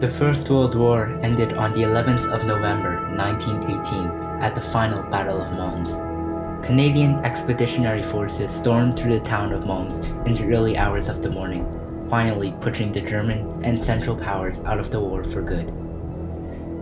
The First World War ended on the 11th of November 1918 at the final Battle of Mons. Canadian Expeditionary Forces stormed through the town of Mons in the early hours of the morning, finally pushing the German and Central Powers out of the war for good.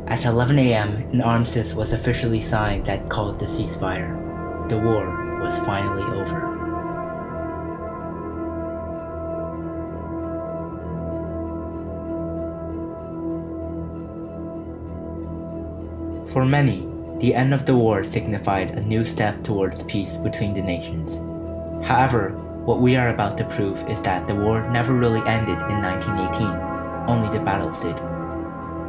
At 11 a.m., an armistice was officially signed that called the ceasefire. The war was finally over. For many, the end of the war signified a new step towards peace between the nations. However, what we are about to prove is that the war never really ended in 1918, only the battles did.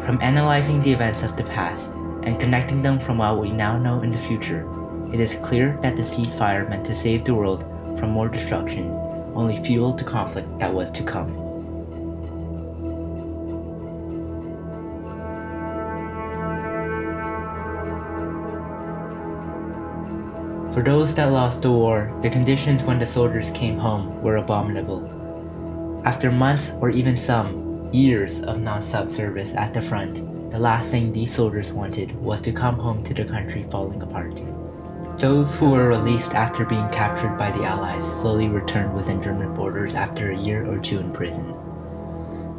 From analyzing the events of the past and connecting them from what we now know in the future, it is clear that the ceasefire meant to save the world from more destruction, only fueled the conflict that was to come. For those that lost the war, the conditions when the soldiers came home were abominable. After months or even some years of non-stop service at the front, the last thing these soldiers wanted was to come home to the country falling apart. Those who were released after being captured by the Allies slowly returned within German borders after a year or two in prison.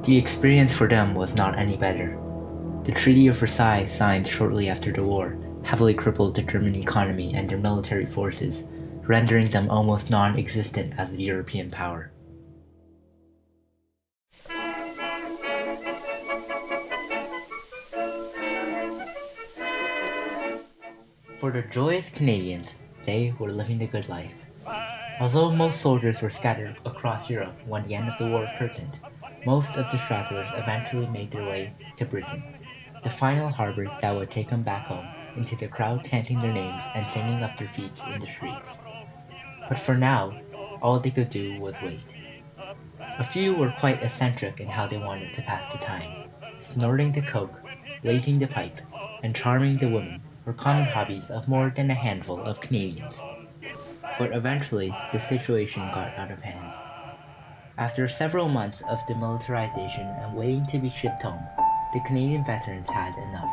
The experience for them was not any better. The Treaty of Versailles, signed shortly after the war, heavily crippled the German economy and their military forces, rendering them almost non-existent as a European power. For the joyous Canadians, they were living the good life. Although most soldiers were scattered across Europe when the end of the war curtained, most of the stragglers eventually made their way to Britain, the final harbor that would take them back home, into the crowd chanting their names and singing of their feats in the streets. But for now, all they could do was wait. A few were quite eccentric in how they wanted to pass the time. Snorting the coke, blazing the pipe, and charming the women were common hobbies of more than a handful of Canadians. But eventually, the situation got out of hand. After several months of demilitarization and waiting to be shipped home, the Canadian veterans had enough.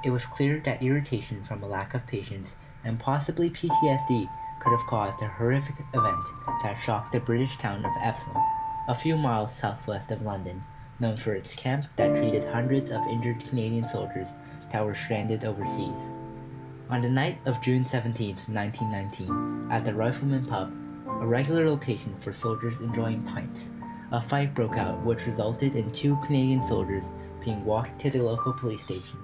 It was clear that irritation from a lack of patience and possibly PTSD could have caused a horrific event that shocked the British town of Epsom, a few miles southwest of London, known for its camp that treated hundreds of injured Canadian soldiers that were stranded overseas. On the night of June 17, 1919, at the Rifleman Pub, a regular location for soldiers enjoying pints, a fight broke out which resulted in 2 Canadian soldiers being walked to the local police station.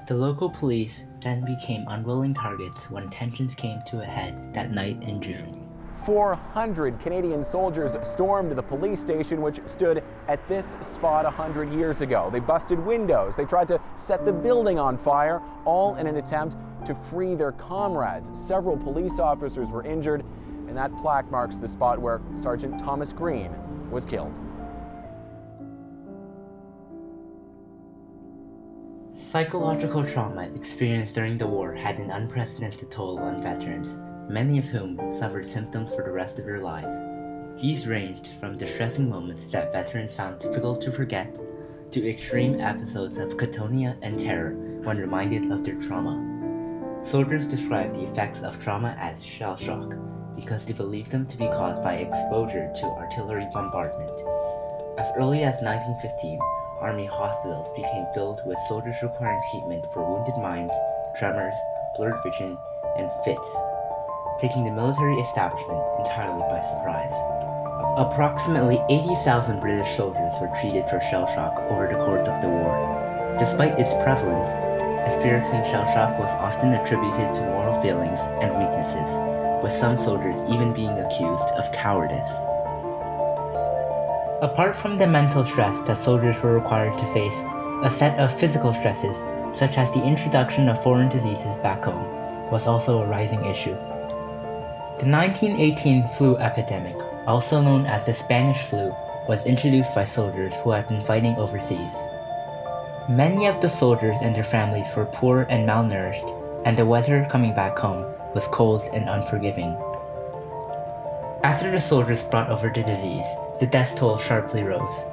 The local police then became unwilling targets when tensions came to a head that night in June. 400 Canadian soldiers stormed the police station which stood at this spot 100 years ago. They busted windows, they tried to set the building on fire, all in an attempt to free their comrades. Several police officers were injured, and that plaque marks the spot where Sergeant Thomas Green was killed. Psychological trauma experienced during the war had an unprecedented toll on veterans, many of whom suffered symptoms for the rest of their lives. These ranged from distressing moments that veterans found difficult to forget, to extreme episodes of catatonia and terror when reminded of their trauma. Soldiers described the effects of trauma as shell shock, because they believed them to be caused by exposure to artillery bombardment. As early as 1915, Army hospitals became filled with soldiers requiring treatment for wounded minds, tremors, blurred vision, and fits, taking the military establishment entirely by surprise. Approximately 80,000 British soldiers were treated for shell shock over the course of the war. Despite its prevalence, experiencing shell shock was often attributed to moral failings and weaknesses, with some soldiers even being accused of cowardice. Apart from the mental stress that soldiers were required to face, a set of physical stresses, such as the introduction of foreign diseases back home, was also a rising issue. The 1918 flu epidemic, also known as the Spanish flu, was introduced by soldiers who had been fighting overseas. Many of the soldiers and their families were poor and malnourished, and the weather coming back home was cold and unforgiving. After the soldiers brought over the disease, the death toll sharply rose.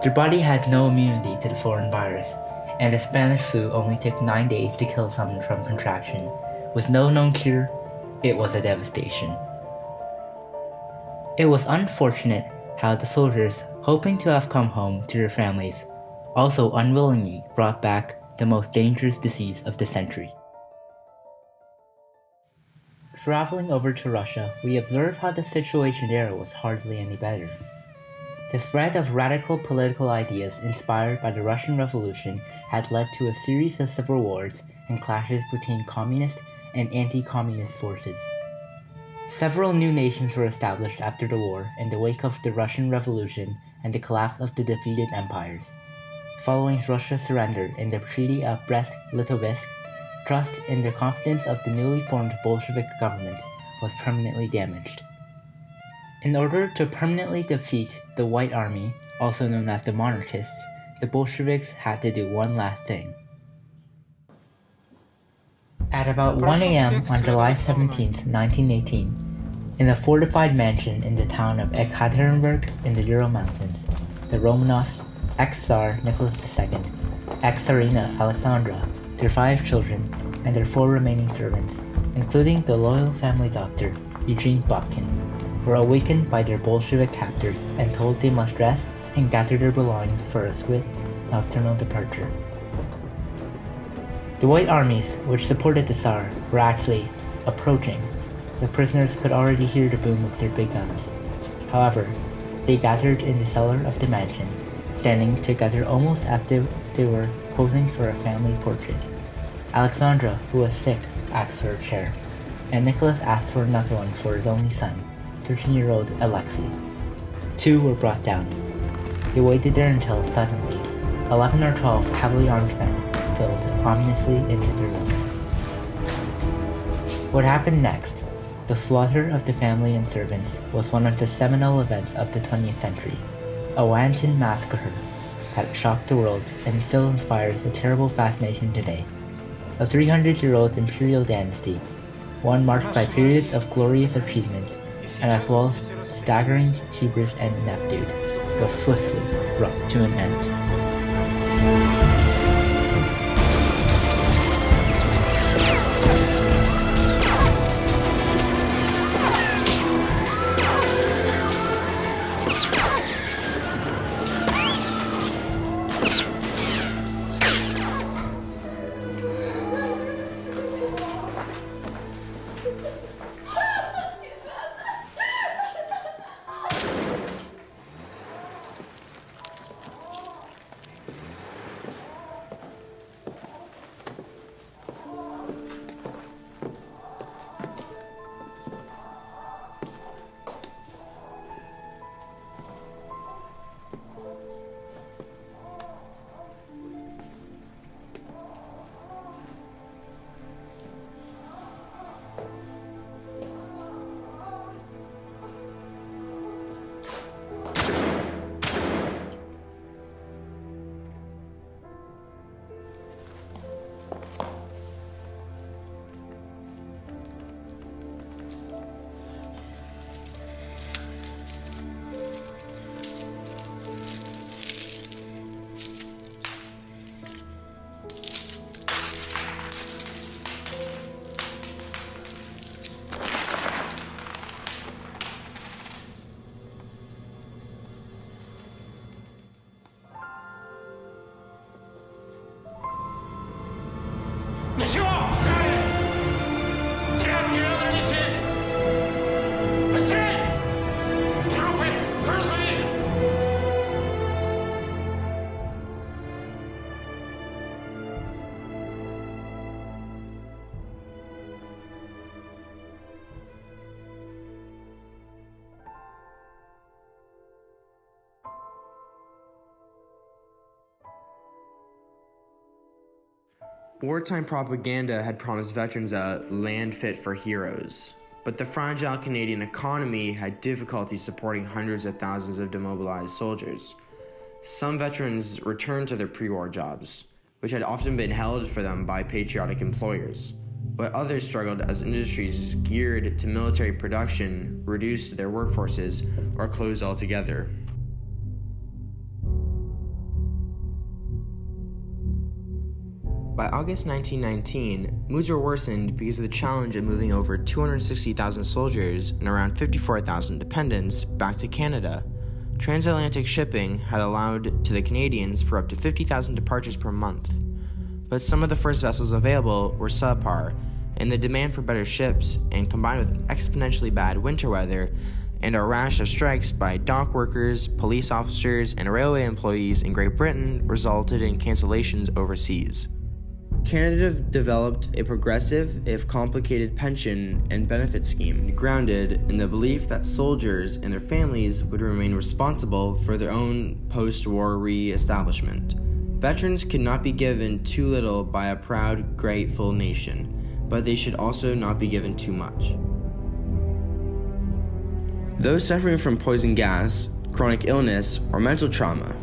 Their body had no immunity to the foreign virus, and the Spanish flu only took 9 days to kill someone from contraction. With no known cure, it was a devastation. It was unfortunate how the soldiers, hoping to have come home to their families, also unwillingly brought back the most dangerous disease of the century. Traveling over to Russia, we observe how the situation there was hardly any better. The spread of radical political ideas inspired by the Russian Revolution had led to a series of civil wars and clashes between communist and anti-communist forces. Several new nations were established after the war in the wake of the Russian Revolution and the collapse of the defeated empires. Following Russia's surrender in the Treaty of Brest-Litovsk, trust in the confidence of the newly formed Bolshevik government was permanently damaged. In order to permanently defeat the White Army, also known as the monarchists, the Bolsheviks had to do one last thing. At about 1 a.m. on July 17, 1918, in a fortified mansion in the town of Ekaterinburg in the Ural Mountains, the Romanovs, ex-Tsar Nicholas II, ex-Tsarina Alexandra, their 5 children, and their 4 remaining servants, including the loyal family doctor, Eugene Botkin, were awakened by their Bolshevik captors and told they must dress and gather their belongings for a swift, nocturnal departure. The White armies, which supported the Tsar, were actually approaching. The prisoners could already hear the boom of their big guns. However, they gathered in the cellar of the mansion, standing together almost as if they were posing for a family portrait. Alexandra, who was sick, asked for a chair, and Nicholas asked for another one for his only son, 13-year-old Alexei. 2 were brought down. They waited there until suddenly, 11 or 12 heavily armed men filed ominously into their room. What happened next, the slaughter of the family and servants, was one of the seminal events of the 20th century, a wanton massacre that shocked the world and still inspires a terrible fascination today. A 300-year-old imperial dynasty, one marked by periods of glorious achievements and as well as staggering hubris and ineptitude, was swiftly brought to an end. Wartime propaganda had promised veterans a land fit for heroes, but the fragile Canadian economy had difficulty supporting hundreds of thousands of demobilized soldiers. Some veterans returned to their pre-war jobs, which had often been held for them by patriotic employers, but others struggled as industries geared to military production reduced their workforces or closed altogether. By August 1919, moods were worsened because of the challenge of moving over 260,000 soldiers and around 54,000 dependents back to Canada. Transatlantic shipping had allowed to the Canadians for up to 50,000 departures per month. But some of the first vessels available were subpar, and the demand for better ships, and combined with exponentially bad winter weather and a rash of strikes by dock workers, police officers, and railway employees in Great Britain, resulted in cancellations overseas. Canada developed a progressive, if complicated, pension and benefit scheme grounded in the belief that soldiers and their families would remain responsible for their own post-war re-establishment. Veterans could not be given too little by a proud, grateful nation, but they should also not be given too much. Those suffering from poison gas, chronic illness, or mental trauma,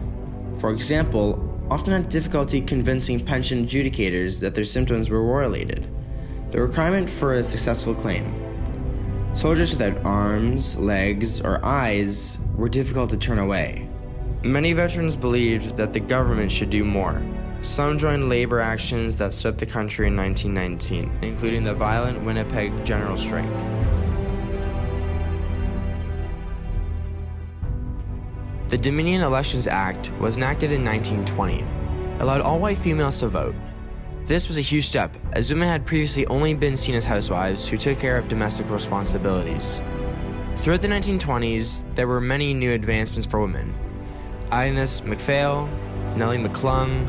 for example, often had difficulty convincing pension adjudicators that their symptoms were war-related, the requirement for a successful claim. Soldiers without arms, legs, or eyes were difficult to turn away. Many veterans believed that the government should do more. Some joined labor actions that swept the country in 1919, including the violent Winnipeg General Strike. The Dominion Elections Act was enacted in 1920, allowed all white females to vote. This was a huge step, as women had previously only been seen as housewives who took care of domestic responsibilities. Throughout the 1920s, there were many new advancements for women. Agnes MacPhail, Nellie McClung,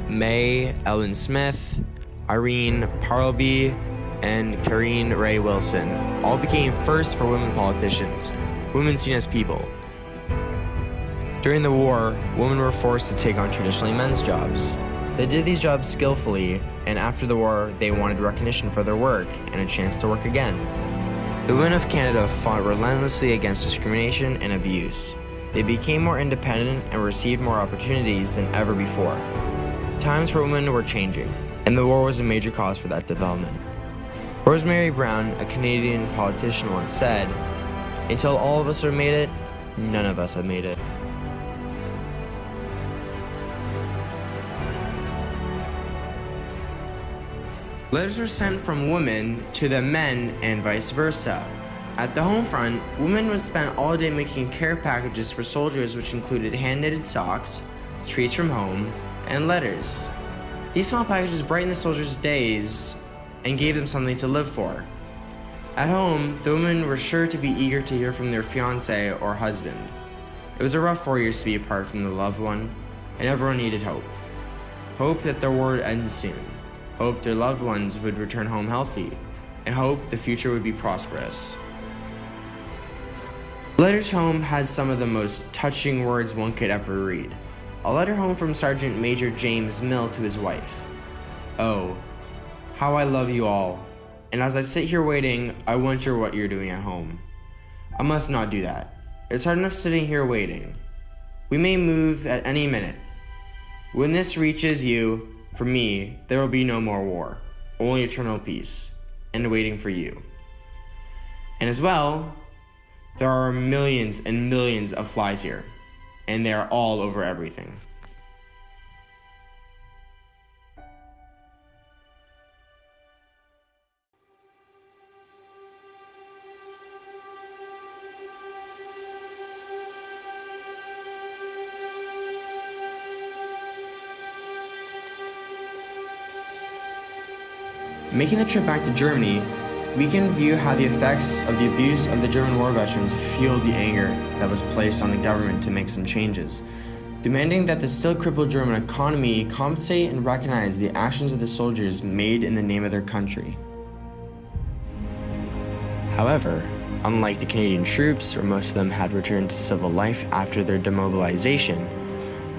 May Ellen Smith, Irene Parlby, and Karine Ray Wilson all became firsts for women politicians, women seen as people. During the war, women were forced to take on traditionally men's jobs. They did these jobs skillfully, and after the war, they wanted recognition for their work and a chance to work again. The women of Canada fought relentlessly against discrimination and abuse. They became more independent and received more opportunities than ever before. Times for women were changing, and the war was a major cause for that development. Rosemary Brown, a Canadian politician, once said, "Until all of us have made it, none of us have made it." Letters were sent from women to the men and vice versa. At the home front, women would spend all day making care packages for soldiers, which included hand-knitted socks, treats from home, and letters. These small packages brightened the soldiers' days and gave them something to live for. At home, the women were sure to be eager to hear from their fiancé or husband. It was a rough 4 years to be apart from the loved one, and everyone needed hope. Hope that the war would end soon. Hope their loved ones would return home healthy, and hope the future would be prosperous. Letters home had some of the most touching words one could ever read. A letter home from Sergeant Major James Mill to his wife. "Oh, how I love you all, and as I sit here waiting, I wonder what you're doing at home. I must not do that. It's hard enough sitting here waiting. We may move at any minute. When this reaches you, for me, there will be no more war, only eternal peace, and waiting for you. And as well, there are millions and millions of flies here, and they are all over everything." Making the trip back to Germany, we can view how the effects of the abuse of the German war veterans fueled the anger that was placed on the government to make some changes, demanding that the still crippled German economy compensate and recognize the actions of the soldiers made in the name of their country. However, unlike the Canadian troops, where most of them had returned to civil life after their demobilization,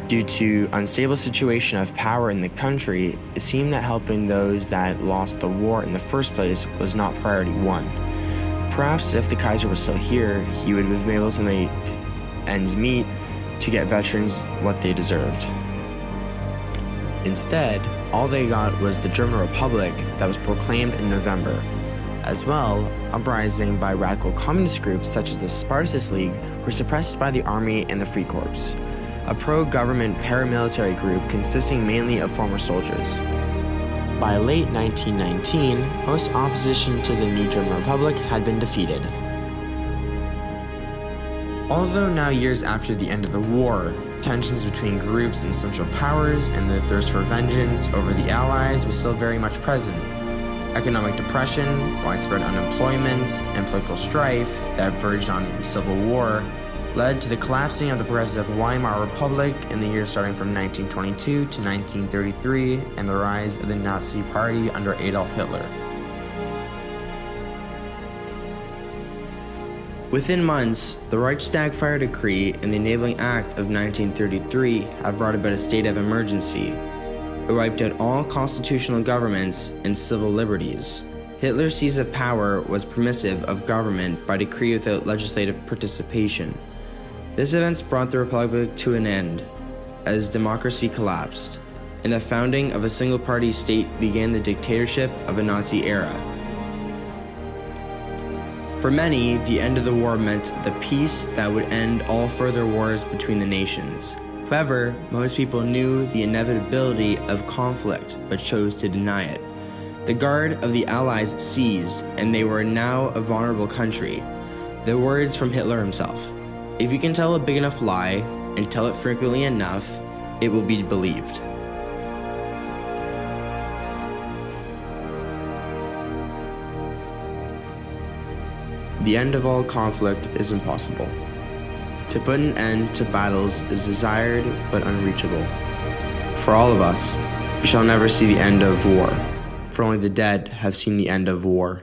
due to unstable situation of power in the country, it seemed that helping those that lost the war in the first place was not priority one. Perhaps if the Kaiser was still here, he would have been able to make ends meet to get veterans what they deserved. Instead, all they got was the German Republic that was proclaimed in November. As well, uprising by radical communist groups such as the Spartacus League were suppressed by the Army and the Free Corps, a pro-government paramilitary group consisting mainly of former soldiers. By late 1919, most opposition to the new German Republic had been defeated. Although now years after the end of the war, tensions between groups and Central Powers and the thirst for vengeance over the Allies was still very much present. Economic depression, widespread unemployment, and political strife that verged on civil war led to the collapsing of the progressive Weimar Republic in the years starting from 1922 to 1933 and the rise of the Nazi Party under Adolf Hitler. Within months, the Reichstag Fire Decree and the Enabling Act of 1933 have brought about a state of emergency. It wiped out all constitutional governments and civil liberties. Hitler's seize of power was permissive of government by decree without legislative participation. This event brought the Republic to an end, as democracy collapsed, and the founding of a single-party state began the dictatorship of a Nazi era. For many, the end of the war meant the peace that would end all further wars between the nations. However, most people knew the inevitability of conflict, but chose to deny it. The guard of the Allies ceased, and they were now a vulnerable country. The words from Hitler himself: "If you can tell a big enough lie, and tell it frequently enough, it will be believed." The end of all conflict is impossible. To put an end to battles is desired but unreachable. For all of us, we shall never see the end of war, for only the dead have seen the end of war.